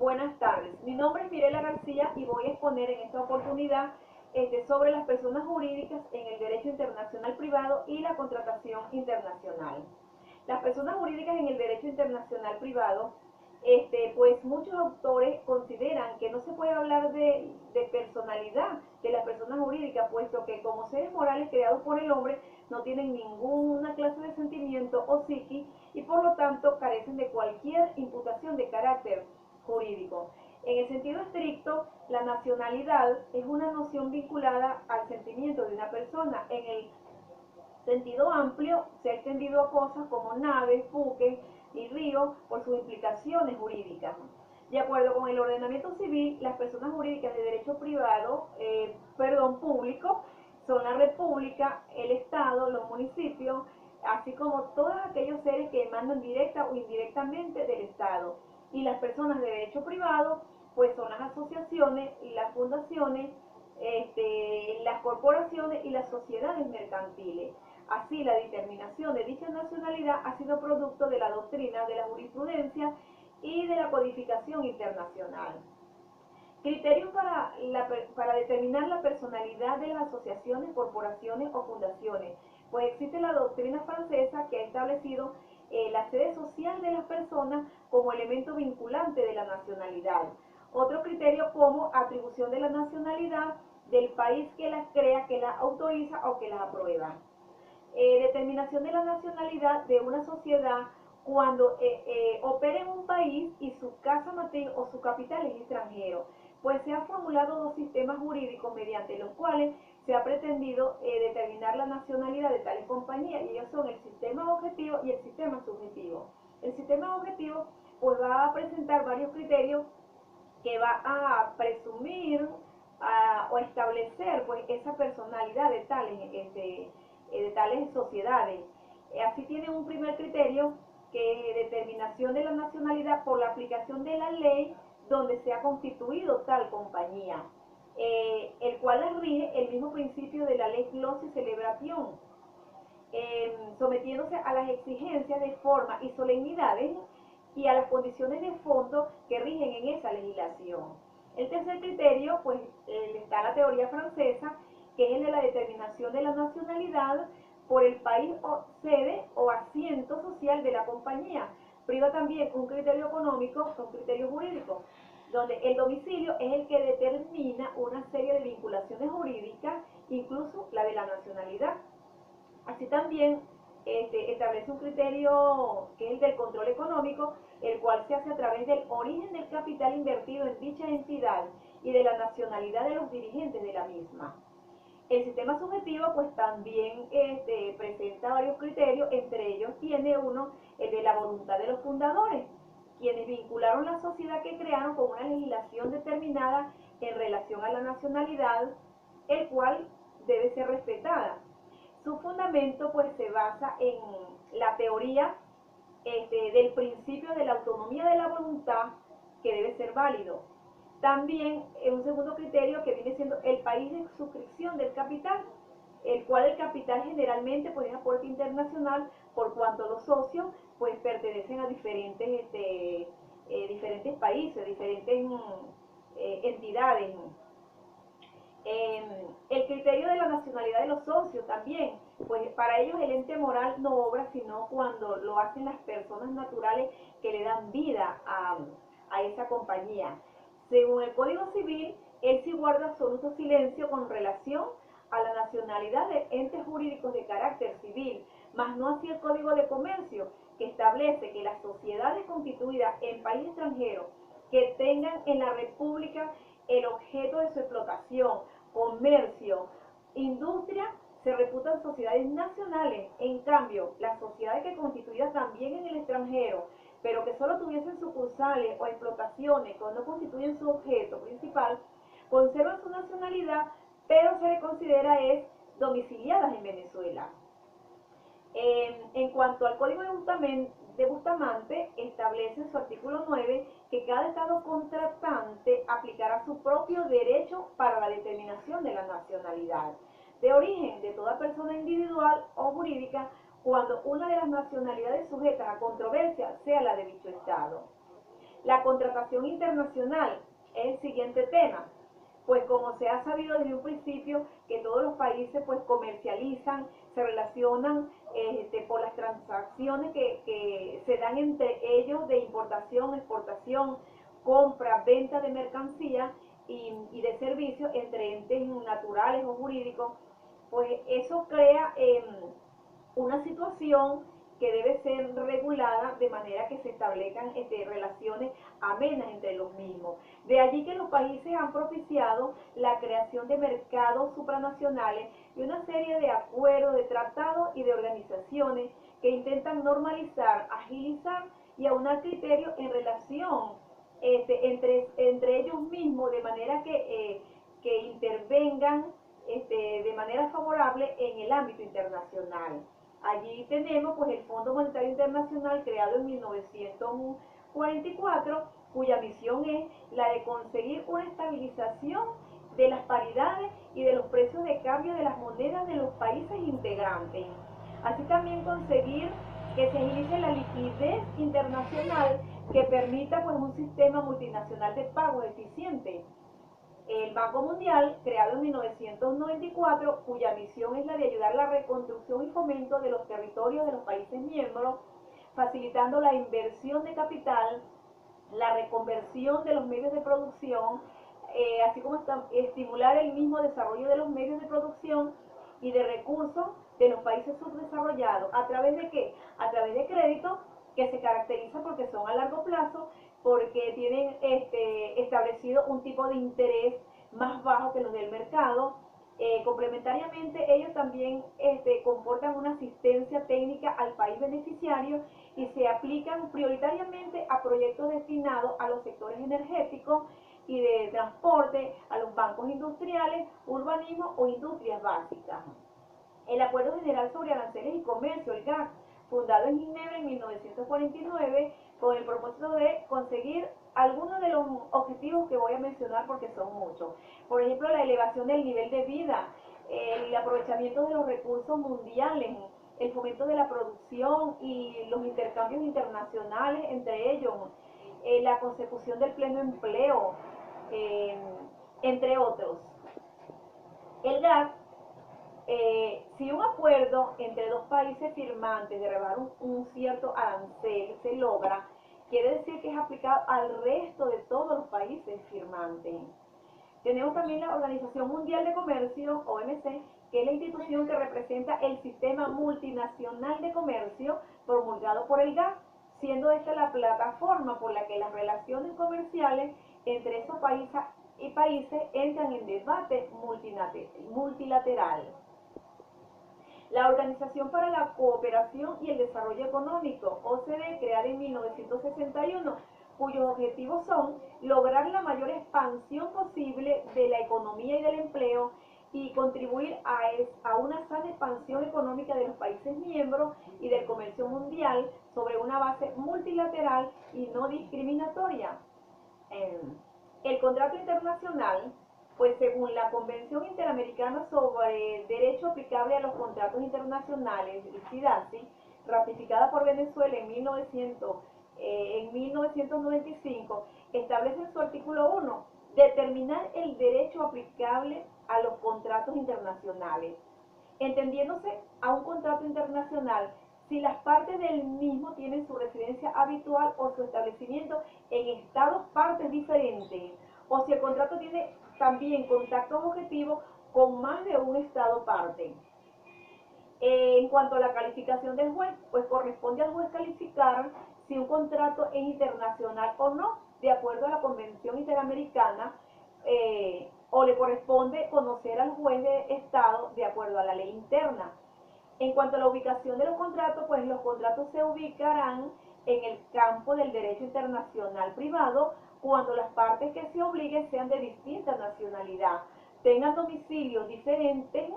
Buenas tardes, mi nombre es Mirela García y voy a exponer en esta oportunidad sobre las personas jurídicas en el derecho internacional privado y la contratación internacional. Las personas jurídicas en el derecho internacional privado, pues muchos autores consideran que no se puede hablar de personalidad de las personas jurídicas, puesto que como seres morales creados por el hombre no tienen ninguna clase de sentimiento o psiquis y por lo tanto carecen de cualquier imputación de carácter jurídico. En el sentido estricto, la nacionalidad es una noción vinculada al sentimiento de una persona. En el sentido amplio, se ha extendido a cosas como naves, buques y ríos por sus implicaciones jurídicas. De acuerdo con el ordenamiento civil, las personas jurídicas de derecho privado, público, son la República, el Estado, los municipios, así como todos aquellos seres que demandan directa o indirectamente del Estado. Y las personas de derecho privado, pues son las asociaciones y las fundaciones, las corporaciones y las sociedades mercantiles. Así, la determinación de dicha nacionalidad ha sido producto de la doctrina, de la jurisprudencia y de la codificación internacional. Criterios para determinar la personalidad de las asociaciones, corporaciones o fundaciones. Pues existe la doctrina francesa que ha establecido la sede social de las personas como elemento vinculante de la nacionalidad. Otro criterio como atribución de la nacionalidad del país que las crea, que las autoriza o que las aprueba. Determinación de la nacionalidad de una sociedad cuando opera en un país y su casa matriz o su capital es extranjero, pues se han formulado dos sistemas jurídicos mediante los cuales se ha pretendido determinar la nacionalidad de tales compañías, y ellos son el sistema objetivo y el sistema subjetivo. El sistema objetivo pues va a presentar varios criterios que va a presumir o establecer pues esa personalidad de tales sociedades. Así tiene un primer criterio que es determinación de la nacionalidad por la aplicación de la ley donde se ha constituido tal compañía, el cual rige el mismo principio de la ley glosa y celebración, sometiéndose a las exigencias de forma y solemnidades y a las condiciones de fondo que rigen en esa legislación. El tercer criterio, pues está la teoría francesa, que es el de la determinación de la nacionalidad por el país o sede o asiento social de la compañía. Priva también un criterio económico, un criterio jurídico, donde el domicilio es el que determina una serie de vinculaciones jurídicas, incluso la de la nacionalidad. Así también establece un criterio que es el del control económico, el cual se hace a través del origen del capital invertido en dicha entidad y de la nacionalidad de los dirigentes de la misma. El sistema subjetivo pues también presenta varios criterios, entre ellos tiene uno, el de la voluntad de los fundadores, quienes vincularon la sociedad que crearon con una legislación determinada en relación a la nacionalidad, el cual debe ser respetada. Su fundamento pues se basa en la teoría del principio de la autonomía de la voluntad, que debe ser válido. También un segundo criterio que viene siendo el país de suscripción del capital, el cual el capital generalmente pues es aporte internacional, por cuanto los socios pues pertenecen a diferentes países, diferentes entidades. El criterio de la nacionalidad de los socios también, pues para ellos el ente moral no obra sino cuando lo hacen las personas naturales que le dan vida a esa compañía. Según el Código Civil, él sí guarda absoluto silencio con relación a la nacionalidad de entes jurídicos de carácter civil, mas no así el Código de Comercio, que establece que las sociedades constituidas en país extranjero que tengan en la República el objeto de su explotación, comercio, industria, se reputan sociedades nacionales. En cambio, las sociedades que constituidas también en el extranjero, pero que solo tuviesen sucursales o explotaciones que no constituyen su objeto principal, conservan su nacionalidad, pero se les considera es domiciliadas en Venezuela. En cuanto al Código de Bustamante, establece en su artículo 9 que cada Estado contratante aplicará su propio derecho para la determinación de la nacionalidad de origen de toda persona individual o jurídica cuando una de las nacionalidades sujetas a controversia sea la de dicho Estado. La contratación internacional es el siguiente tema. Pues como se ha sabido desde un principio que todos los países pues comercializan, se relacionan por las transacciones que se dan entre ellos de importación, exportación, compra, venta de mercancía y de servicios entre entes naturales o jurídicos, pues eso crea una situación que debe ser regulada de manera que se establezcan relaciones amenas entre los mismos. De allí que los países han propiciado la creación de mercados supranacionales y una serie de acuerdos, de tratados y de organizaciones que intentan normalizar, agilizar y aunar criterios en relación entre ellos mismos, de manera que intervengan de manera favorable en el ámbito internacional. Allí tenemos pues el Fondo Monetario Internacional, creado en 1944, cuya misión es la de conseguir una estabilización de las paridades y de los precios de cambio de las monedas de los países integrantes. Así también conseguir que se agilice la liquidez internacional que permita pues un sistema multinacional de pago eficiente. El Banco Mundial, creado en 1994, cuya misión es la de ayudar a la reconstrucción y fomento de los territorios de los países miembros, facilitando la inversión de capital, la reconversión de los medios de producción, así como estimular el mismo desarrollo de los medios de producción y de recursos de los países subdesarrollados. ¿A través de qué? A través de créditos que se caracterizan porque son a largo plazo, porque tienen establecido un tipo de interés más bajo que los del mercado. Complementariamente, ellos también comportan una asistencia técnica al país beneficiario y se aplican prioritariamente a proyectos destinados a los sectores energéticos y de transporte, a los bancos industriales, urbanismo o industrias básicas. El Acuerdo General sobre Aranceles y Comercio, el GATT, fundado en Ginebra en 1949, con el propósito de conseguir algunos de los objetivos que voy a mencionar porque son muchos. Por ejemplo, la elevación del nivel de vida, el aprovechamiento de los recursos mundiales, el fomento de la producción y los intercambios internacionales entre ellos, la consecución del pleno empleo, entre otros. El GATT, si un acuerdo entre dos países firmantes de rebajar un cierto arancel se logra, quiere decir que es aplicado al resto de todos los países firmantes. Tenemos también la Organización Mundial de Comercio, OMC, que es la institución que representa el sistema multinacional de comercio promulgado por el GATT, siendo esta la plataforma por la que las relaciones comerciales entre esos países entran en debate multilateral. La Organización para la Cooperación y el Desarrollo Económico, OCDE, creada en 1961, cuyos objetivos son lograr la mayor expansión posible de la economía y del empleo y contribuir a una sana expansión económica de los países miembros y del comercio mundial sobre una base multilateral y no discriminatoria. El contrato internacional, pues según la Convención Interamericana sobre Derecho Aplicable a los Contratos Internacionales, CIDASI, ratificada por Venezuela en 1995, establece en su artículo 1, determinar el derecho aplicable a los contratos internacionales, entendiéndose a un contrato internacional si las partes del mismo tienen su residencia habitual o su establecimiento en estados partes diferentes, o si el contrato tiene también contactos objetivos con más de un estado parte. En cuanto a la calificación del juez, pues corresponde al juez calificar si un contrato es internacional o no, de acuerdo a la Convención Interamericana, o le corresponde conocer al juez de Estado de acuerdo a la ley interna. En cuanto a la ubicación de los contratos, pues los contratos se ubicarán en el campo del derecho internacional privado cuando las partes que se obliguen sean de distinta nacionalidad, tengan domicilios diferentes,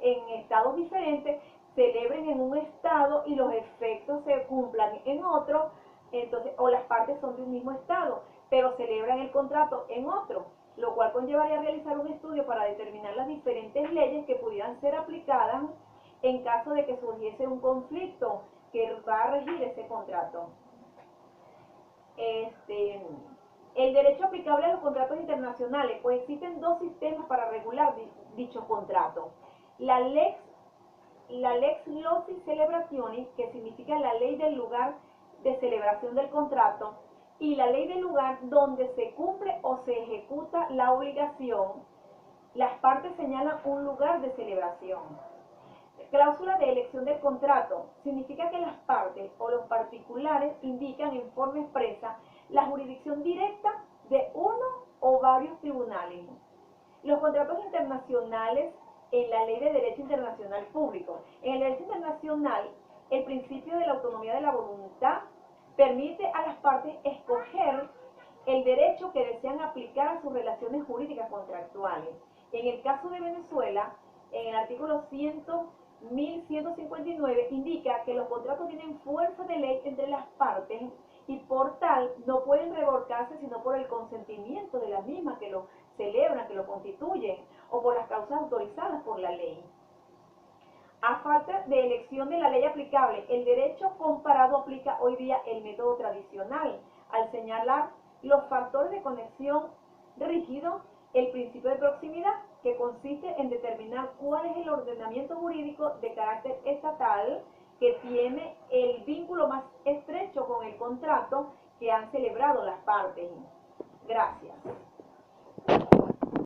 en estados diferentes, celebren en un estado y los efectos se cumplan en otro, entonces, o las partes son de un mismo estado, pero celebran el contrato en otro, lo cual conllevaría a realizar un estudio para determinar las diferentes leyes que pudieran ser aplicadas en caso de que surgiese un conflicto que va a regir ese contrato. El derecho aplicable a los contratos internacionales, pues existen dos sistemas para regular dichos contratos. La lex loci celebrationis, que significa la ley del lugar de celebración del contrato, y la ley del lugar donde se cumple o se ejecuta la obligación. Las partes señalan un lugar de celebración. Cláusula de elección del contrato significa que las partes o los particulares indican en forma expresa la jurisdicción directa de uno o varios tribunales. Los contratos internacionales en la Ley de Derecho Internacional Público. En el derecho internacional, el principio de la autonomía de la voluntad permite a las partes escoger el derecho que desean aplicar a sus relaciones jurídicas contractuales. En el caso de Venezuela, en el artículo 1159 indica que los contratos tienen fuerza de ley entre las partes y por tal no pueden revocarse sino por el consentimiento de las mismas que lo celebran, que lo constituyen, o por las causas autorizadas por la ley. A falta de elección de la ley aplicable, el derecho comparado aplica hoy día el método tradicional, al señalar los factores de conexión rígidos, el principio de proximidad, que consiste en determinar cuál es el ordenamiento jurídico de carácter estatal que tiene el vínculo más estrecho con el contrato que han celebrado las partes. Gracias.